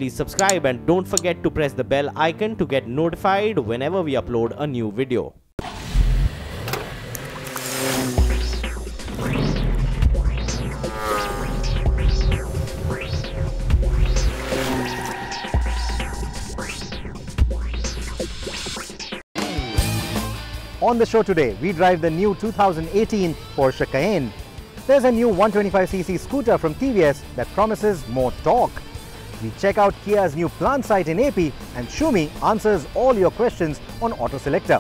please subscribe and don't forget to press the bell icon to get notified whenever we upload a new video. On the show today, we drive the new 2018 Porsche Cayenne. There's a new 125cc scooter from TVS that promises more torque. We check out Kia's new plant site in AP, and Shumi answers all your questions on Auto Selector.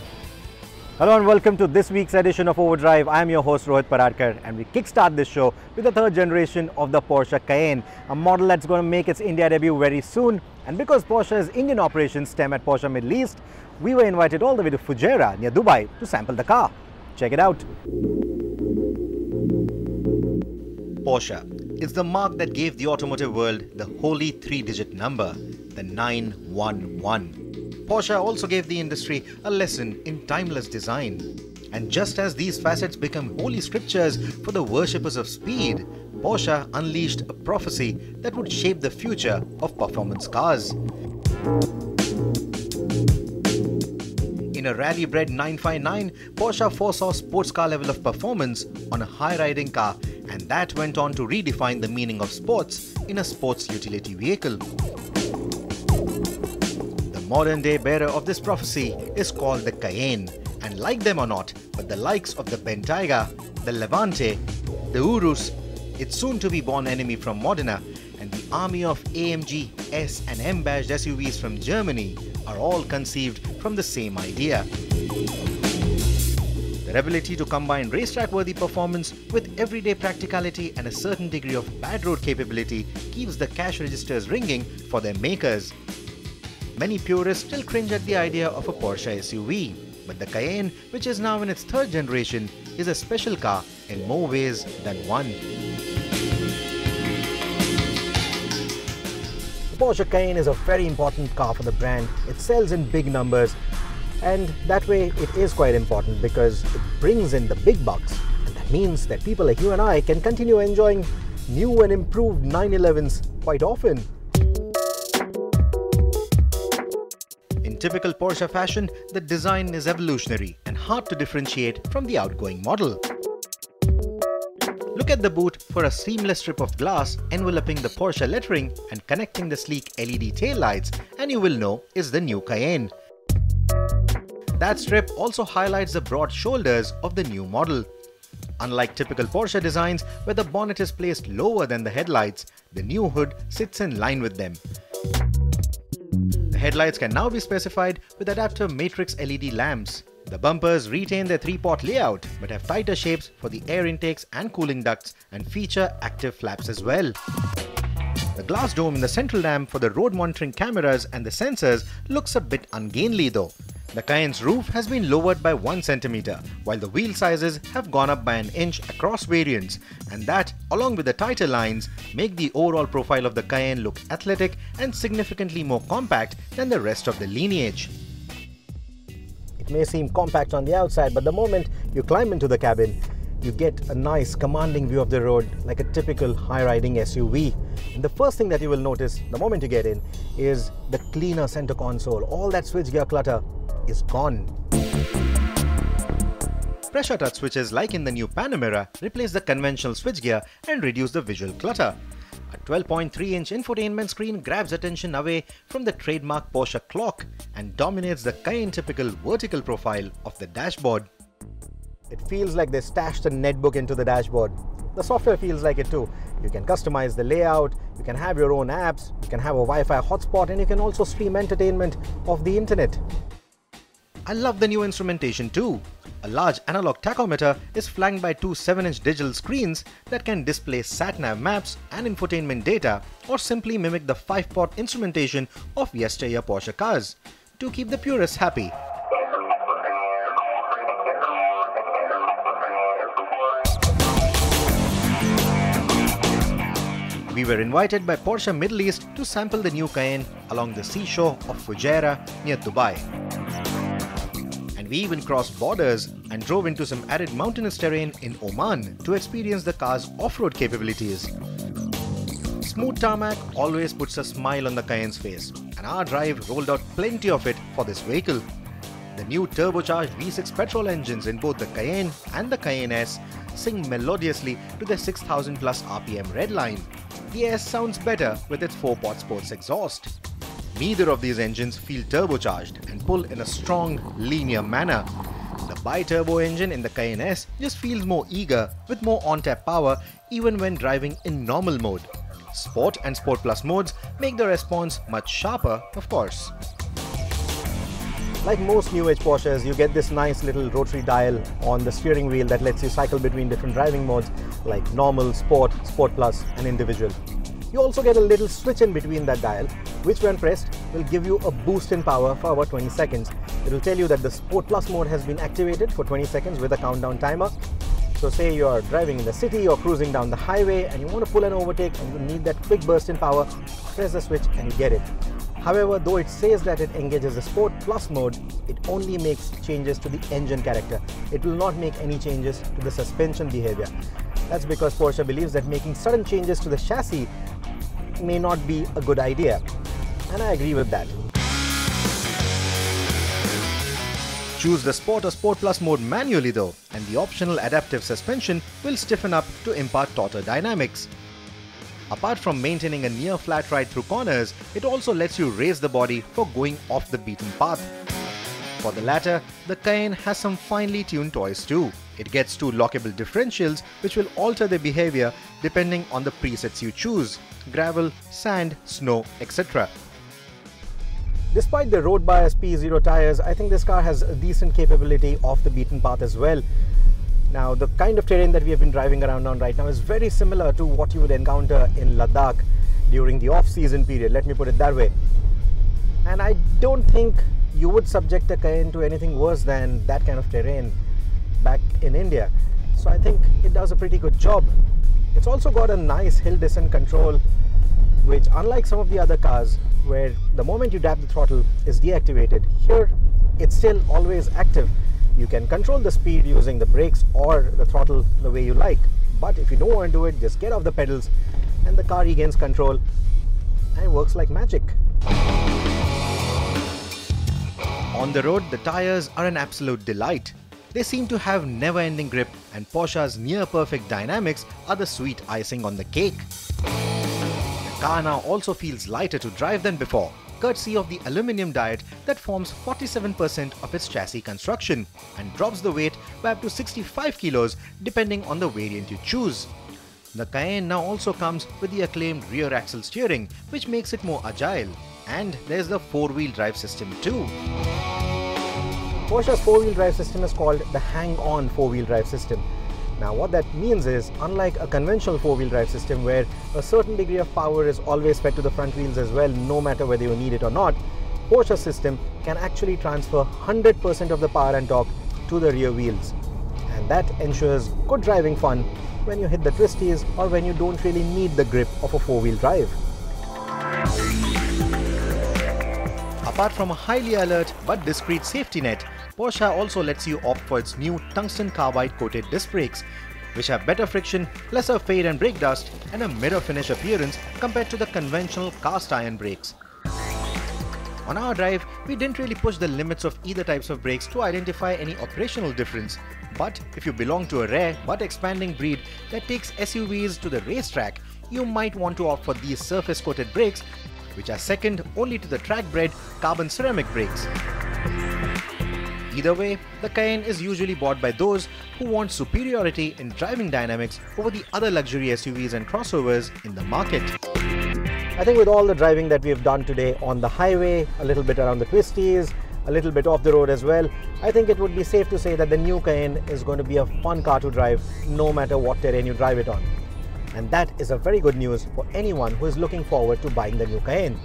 Hello and welcome to this week's edition of Overdrive. I am your host Rohit Paradkar, and we kickstart this show with the third generation of the Porsche Cayenne, a model that's going to make its India debut very soon. And because Porsche's Indian operations stem at Porsche Middle East, we were invited all the way to Fujairah near Dubai to sample the car. Check it out. Porsche is the mark that gave the automotive world the holy three-digit number, the 911. Porsche also gave the industry a lesson in timeless design. And just as these facets become holy scriptures for the worshippers of speed, Porsche unleashed a prophecy that would shape the future of performance cars. In a rally-bred 959, Porsche foresaw sports car level of performance on a high-riding car, and that went on to redefine the meaning of sports in a sports utility vehicle. The modern-day bearer of this prophecy is called the Cayenne, and like them or not, but the likes of the Bentayga, the Levante, the Urus, its soon-to-be-born enemy from Modena, and the army of AMG S and M-badged SUVs from Germany are all conceived from the same idea. Their ability to combine racetrack-worthy performance with everyday practicality and a certain degree of bad road capability keeps the cash registers ringing for their makers. Many purists still cringe at the idea of a Porsche SUV, but the Cayenne, which is now in its third generation, is a special car in more ways than one. The Porsche Cayenne is a very important car for the brand. It sells in big numbers, and that way it is quite important because it brings in the big bucks, and that means that people like you and I can continue enjoying new and improved 911s quite often. In typical Porsche fashion, the design is evolutionary and hard to differentiate from the outgoing model. Look at the boot for a seamless strip of glass enveloping the Porsche lettering and connecting the sleek LED taillights, and you will know is the new Cayenne. That strip also highlights the broad shoulders of the new model. Unlike typical Porsche designs where the bonnet is placed lower than the headlights, the new hood sits in line with them. The headlights can now be specified with adaptive matrix LED lamps. The bumpers retain their three-pot layout but have tighter shapes for the air intakes and cooling ducts and feature active flaps as well. The glass dome in the central dam for the road monitoring cameras and the sensors looks a bit ungainly though. The Cayenne's roof has been lowered by 1 cm, while the wheel sizes have gone up by an inch across variants, and that, along with the tighter lines, make the overall profile of the Cayenne look athletic and significantly more compact than the rest of the lineage. It may seem compact on the outside, but the moment you climb into the cabin, you get a nice commanding view of the road like a typical high-riding SUV. And the first thing that you will notice the moment you get in is the cleaner center console. All that switchgear clutter is gone. Pressure touch switches like in the new Panamera replace the conventional switchgear and reduce the visual clutter. A 12.3-inch infotainment screen grabs attention away from the trademark Porsche clock and dominates the Cayenne typical vertical profile of the dashboard. It feels like they stashed a netbook into the dashboard. The software feels like it too. You can customize the layout, you can have your own apps, you can have a Wi-Fi hotspot, and you can also stream entertainment off the internet. I love the new instrumentation too. A large analog tachometer is flanked by two 7-inch digital screens that can display sat-nav maps and infotainment data, or simply mimic the 5-pot instrumentation of yesteryear Porsche cars to keep the purists happy. We were invited by Porsche Middle East to sample the new Cayenne along the seashore of Fujairah near Dubai. And we even crossed borders and drove into some arid mountainous terrain in Oman to experience the car's off-road capabilities. Smooth tarmac always puts a smile on the Cayenne's face, and our drive rolled out plenty of it for this vehicle. The new turbocharged V6 petrol engines in both the Cayenne and the Cayenne S sing melodiously to their 6000 plus RPM red line. The S sounds better with its 4-pot sports exhaust. Neither of these engines feel turbocharged and pull in a strong, linear manner. The bi-turbo engine in the Cayenne S just feels more eager with more on-tap power even when driving in normal mode. Sport and Sport Plus modes make the response much sharper, of course. Like most new age Porsches, you get this nice little rotary dial on the steering wheel that lets you cycle between different driving modes like normal, sport, sport plus and individual. You also get a little switch in between that dial, which when pressed will give you a boost in power for about 20 seconds. It will tell you that the Sport Plus mode has been activated for 20 seconds with a countdown timer. So say you are driving in the city or cruising down the highway and you want to pull an overtake and you need that quick burst in power, press the switch and you get it. However, though it says that it engages the Sport Plus mode, it only makes changes to the engine character. It will not make any changes to the suspension behavior. That's because Porsche believes that making sudden changes to the chassis may not be a good idea. And I agree with that. Choose the Sport or Sport Plus mode manually though, and the optional adaptive suspension will stiffen up to impart tauter dynamics. Apart from maintaining a near flat ride through corners, it also lets you raise the body for going off the beaten path. For the latter, the Cayenne has some finely tuned toys too. It gets 2 lockable differentials which will alter their behavior depending on the presets you choose: gravel, sand, snow, etc. Despite the road bias P0 tires, I think this car has a decent capability off the beaten path as well. Now, the kind of terrain that we have been driving around on right now is very similar to what you would encounter in Ladakh during the off-season period, let me put it that way. And I don't think you would subject a Cayenne to anything worse than that kind of terrain back in India. So I think it does a pretty good job. It's also got a nice hill descent control, which unlike some of the other cars, where the moment you dab the throttle is deactivated, here it's still always active. You can control the speed using the brakes or the throttle the way you like. But if you don't want to do it, just get off the pedals and the car regains control and it works like magic. On the road, the tires are an absolute delight. They seem to have never-ending grip, and Porsche's near-perfect dynamics are the sweet icing on the cake. The car now also feels lighter to drive than before, courtesy of the aluminium diet that forms 47% of its chassis construction and drops the weight by up to 65 kilos depending on the variant you choose. The Cayenne now also comes with the acclaimed rear axle steering, which makes it more agile. And there's the 4-wheel drive system too. Porsche's 4-wheel drive system is called the hang-on 4-wheel drive system. Now what that means is, unlike a conventional 4-wheel drive system where a certain degree of power is always fed to the front wheels as well, no matter whether you need it or not, Porsche's system can actually transfer 100% of the power and torque to the rear wheels. And that ensures good driving fun when you hit the twisties or when you don't really need the grip of a 4-wheel drive. Apart from a highly alert but discreet safety net, Porsche also lets you opt for its new tungsten carbide coated disc brakes, which have better friction, lesser fade and brake dust, and a mirror finish appearance compared to the conventional cast iron brakes. On our drive, we didn't really push the limits of either types of brakes to identify any operational difference. But if you belong to a rare but expanding breed that takes SUVs to the racetrack, you might want to opt for these surface coated brakes, which are second only to the track-bred carbon ceramic brakes. Either way, the Cayenne is usually bought by those who want superiority in driving dynamics over the other luxury SUVs and crossovers in the market. I think with all the driving that we have done today on the highway, a little bit around the twisties, a little bit off the road as well, I think it would be safe to say that the new Cayenne is going to be a fun car to drive no matter what terrain you drive it on. And that is a very good news for anyone who is looking forward to buying the new Cayenne.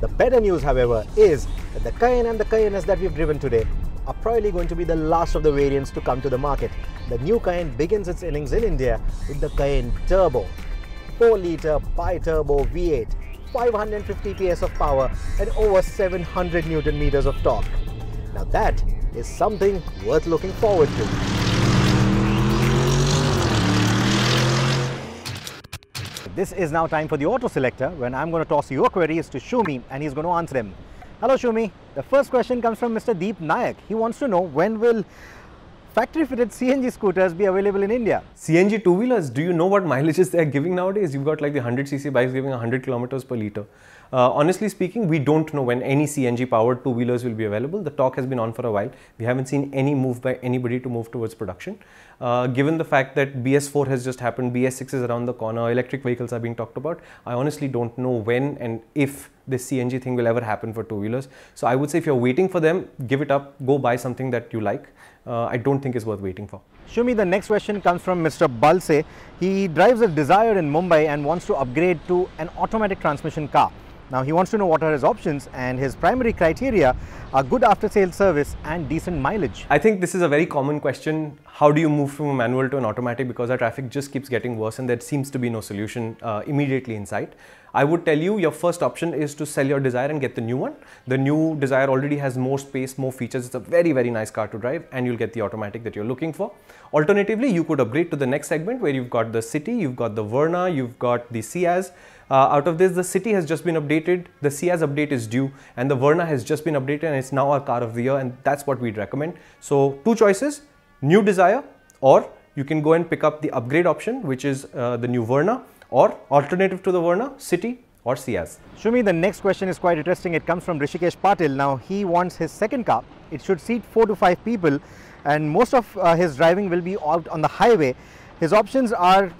The better news, however, is that the Cayenne and the Cayenne S that we've driven today are probably going to be the last of the variants to come to the market. The new Cayenne begins its innings in India with the Cayenne Turbo. 4-litre bi-turbo V8, 550 PS of power and over 700 Newton meters of torque. Now that is something worth looking forward to. This is now time for the auto selector, when I'm going to toss your queries to Shumi and he's going to answer them. Hello Shumi. The first question comes from Mr. Deep Nayak. He wants to know, when will factory-fitted CNG scooters be available in India? CNG two-wheelers, do you know what mileages they are giving nowadays? You've got like the 100cc bikes giving 100 kilometers per litre. Honestly speaking, we don't know when any CNG powered two-wheelers will be available. The talk has been on for a while. We haven't seen any move by anybody to move towards production. Given the fact that BS4 has just happened, BS6 is around the corner, electric vehicles are being talked about, I honestly don't know when and if this CNG thing will ever happen for two-wheelers. So I would say if you're waiting for them, give it up, go buy something that you like. I don't think it's worth waiting for. Shumi, the next question comes from Mr. Balse. He drives a Dzire in Mumbai and wants to upgrade to an automatic transmission car. Now he wants to know what are his options, and his primary criteria are good after-sales service and decent mileage. I think this is a very common question. How do you move from a manual to an automatic? Because our traffic just keeps getting worse and there seems to be no solution immediately in sight. I would tell you, your first option is to sell your Dzire and get the new one. The new Dzire already has more space, more features. It's a very, very nice car to drive and you'll get the automatic that you're looking for. Alternatively, you could upgrade to the next segment where you've got the City, you've got the Verna, you've got the Ciaz. Out of this, the City has just been updated, the Ciaz update is due, and the Verna has just been updated and it's now our car of the year, and that's what we'd recommend. So two choices, new Dzire, or you can go and pick up the upgrade option, which is the new Verna, or alternative to the Verna, City or Ciaz. Shumi, the next question is quite interesting. It comes from Rishikesh Patil. Now he wants his second car. It should seat 4 to 5 people and most of his driving will be out on the highway. His options are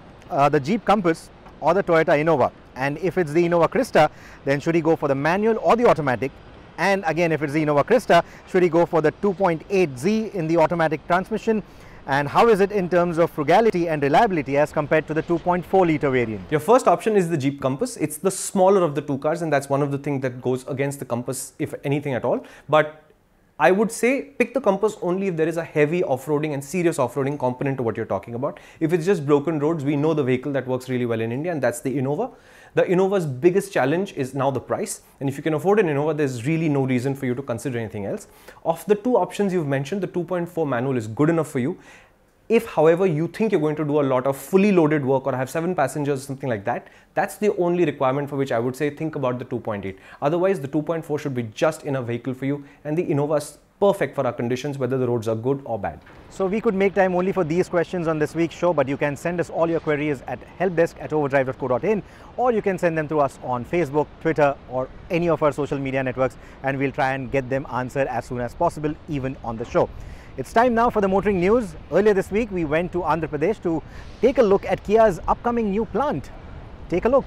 the Jeep Compass or the Toyota Innova. And if it's the Innova Krista, then should he go for the manual or the automatic? And again, if it's the Innova Krista, should he go for the 2.8Z in the automatic transmission? And how is it in terms of frugality and reliability as compared to the 2.4 litre variant? Your first option is the Jeep Compass. It's the smaller of the two cars and that's one of the things that goes against the Compass, if anything at all. But I would say pick the Compass only if there is a heavy off-roading and serious off-roading component to what you're talking about. If it's just broken roads, we know the vehicle that works really well in India, and that's the Innova. The Innova's biggest challenge is now the price, and if you can afford an Innova, there's really no reason for you to consider anything else. Of the two options you've mentioned, the 2.4 manual is good enough for you. If, however, you think you're going to do a lot of fully loaded work or have 7 passengers or something like that, that's the only requirement for which I would say think about the 2.8. Otherwise, the 2.4 should be just enough vehicle for you, and the Innova is perfect for our conditions, whether the roads are good or bad. So we could make time only for these questions on this week's show, but you can send us all your queries at helpdesk@overdrive.co.in, or you can send them to us on Facebook, Twitter, or any of our social media networks, and we'll try and get them answered as soon as possible, even on the show. It's time now for the motoring news. Earlier this week, we went to Andhra Pradesh to take a look at Kia's upcoming new plant. Take a look.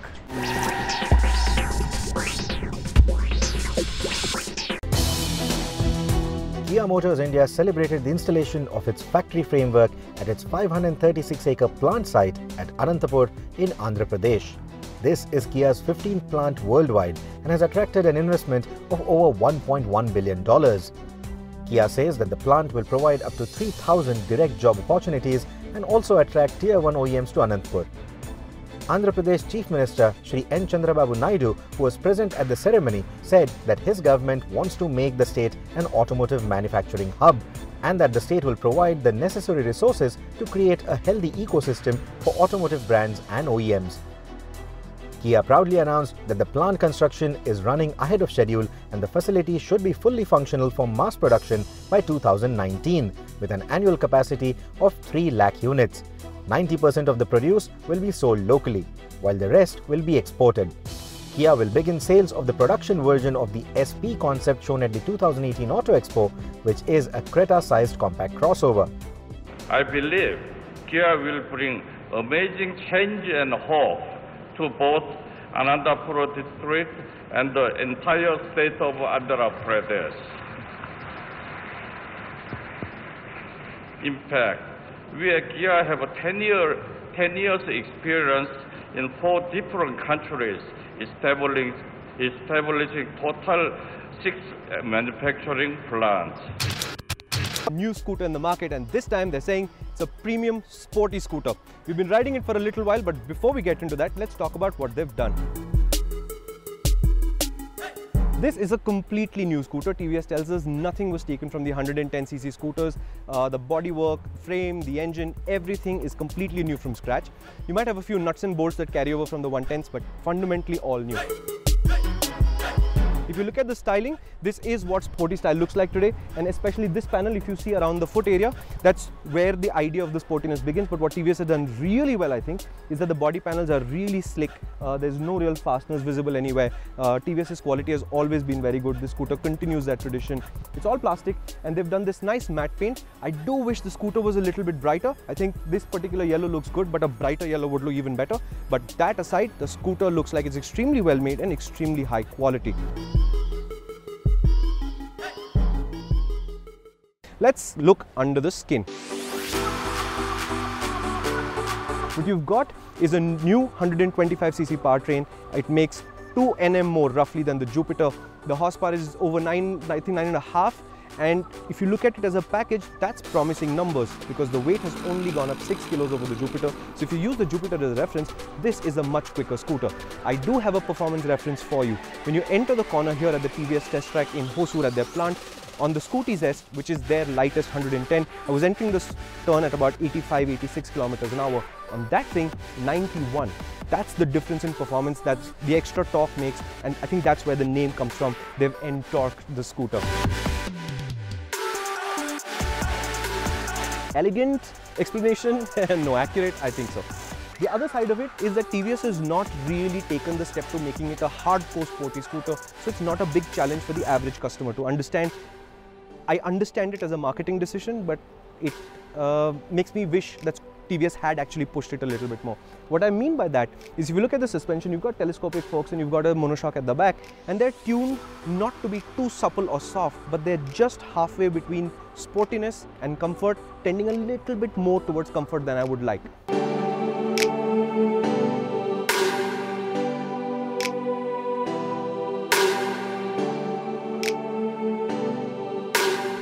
Kia Motors India celebrated the installation of its factory framework at its 536-acre plant site at Anantapur in Andhra Pradesh. This is Kia's 15th plant worldwide and has attracted an investment of over $1.1 billion. Kia says that the plant will provide up to 3,000 direct job opportunities and also attract Tier 1 OEMs to Anantapur. Andhra Pradesh Chief Minister Shri N. Chandrababu Naidu, who was present at the ceremony, said that his government wants to make the state an automotive manufacturing hub and that the state will provide the necessary resources to create a healthy ecosystem for automotive brands and OEMs. Kia proudly announced that the plant construction is running ahead of schedule and the facility should be fully functional for mass production by 2019 with an annual capacity of 3 lakh units. 90% of the produce will be sold locally, while the rest will be exported. Kia will begin sales of the production version of the SP concept shown at the 2018 Auto Expo, which is a Creta-sized compact crossover. I believe Kia will bring amazing change and hope to both Anantapur district and the entire state of Andhra Pradesh. In fact, we at Kia have a 10 years experience in 4 different countries, establishing total 6 manufacturing plants. New scooter in the market, and this time they're saying it's a premium sporty scooter. We've been riding it for a little while, but before we get into that, let's talk about what they've done. This is a completely new scooter. TVS tells us nothing was taken from the 110cc scooters. The bodywork, frame, the engine, everything is completely new from scratch. You might have a few nuts and bolts that carry over from the 110s, but fundamentally all new. If you look at the styling, this is what sporty style looks like today, and especially this panel, if you see around the foot area, that's where the idea of the sportiness begins. But what TVS has done really well, I think, is that the body panels are really slick. There's no real fasteners visible anywhere. TVS's quality has always been very good. This scooter continues that tradition. It's all plastic, and they've done this nice matte paint. I do wish the scooter was a little bit brighter. I think this particular yellow looks good, but a brighter yellow would look even better. But that aside, the scooter looks like it's extremely well made and extremely high quality. Let's look under the skin. What you've got is a new 125cc powertrain. It makes 2 Nm more roughly than the Jupiter. The horsepower is over 9.5. And if you look at it as a package, that's promising numbers because the weight has only gone up 6 kilos over the Jupiter. So if you use the Jupiter as a reference, this is a much quicker scooter. I do have a performance reference for you. When you enter the corner here at the TVS test track in Hosur at their plant, on the Scooties S, which is their lightest 110, I was entering this turn at about 85-86 kilometers an hour. On that thing, 91. That's the difference in performance that the extra torque makes, and I think that's where the name comes from. They've entorqued the scooter. Elegant explanation? No, accurate? I think so. The other side of it is that TVS has not really taken the step to making it a hardcore sporty scooter, so it's not a big challenge for the average customer to understand. I understand it as a marketing decision, but it makes me wish that TVS had actually pushed it a little bit more. What I mean by that is if you look at the suspension, you've got telescopic forks and you've got a monoshock at the back, and they're tuned not to be too supple or soft, but they're just halfway between sportiness and comfort, tending a little bit more towards comfort than I would like.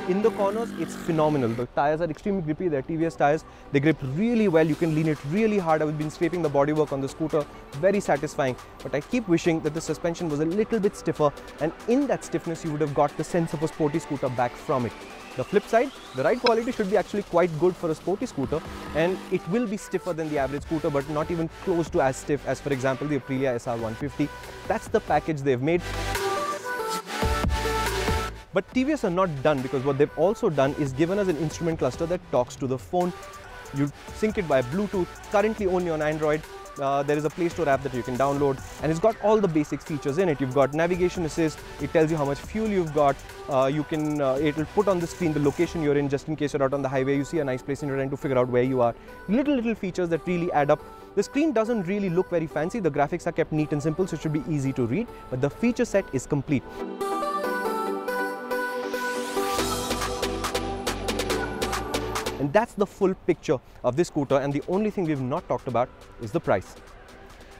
In the corners, it's phenomenal. The tires are extremely grippy. They're TVS tires. They grip really well. You can lean it really hard. I've been scraping the bodywork on the scooter. Very satisfying. But I keep wishing that the suspension was a little bit stiffer, and in that stiffness, you would have got the sense of a sporty scooter back from it. The flip side, the ride quality should be actually quite good for a sporty scooter, and it will be stiffer than the average scooter, but not even close to as stiff as, for example, the Aprilia SR150. That's the package they've made. But TVS are not done, because what they've also done is given us an instrument cluster that talks to the phone. You sync it by Bluetooth, currently only on Android. There is a Play Store app that you can download, and it's got all the basic features in it. You've got navigation assist, it tells you how much fuel you've got, it will put on the screen the location you're in, just in case you're out on the highway, you see a nice place and you're trying to figure out where you are. Little features that really add up. The screen doesn't really look very fancy, the graphics are kept neat and simple, so it should be easy to read, but the feature set is complete. And that's the full picture of this scooter, and the only thing we've not talked about is the price.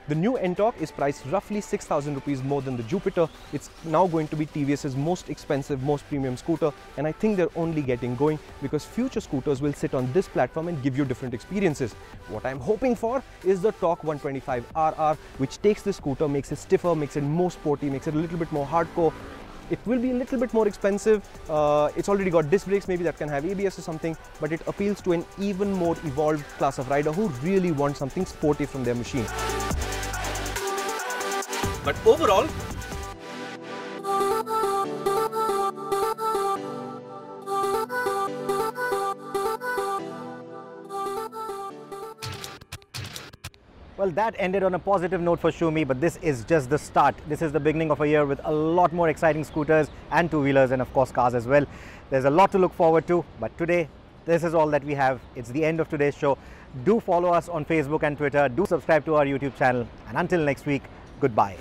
The new Ntorq is priced roughly 6,000 rupees more than the Jupiter. It's now going to be TVS's most expensive, most premium scooter, and I think they're only getting going because future scooters will sit on this platform and give you different experiences. What I'm hoping for is the Torq 125RR, which takes the scooter, makes it stiffer, makes it more sporty, makes it a little bit more hardcore. It will be a little bit more expensive. It's already got disc brakes, maybe that can have ABS or something, but it appeals to an even more evolved class of rider who really want something sporty from their machine. But overall, well, that ended on a positive note for Shumi, but this is just the start. This is the beginning of a year with a lot more exciting scooters and two-wheelers, and of course cars as well. There's a lot to look forward to, but today this is all that we have. It's the end of today's show. Do follow us on Facebook and Twitter. Do subscribe to our YouTube channel, and until next week, goodbye.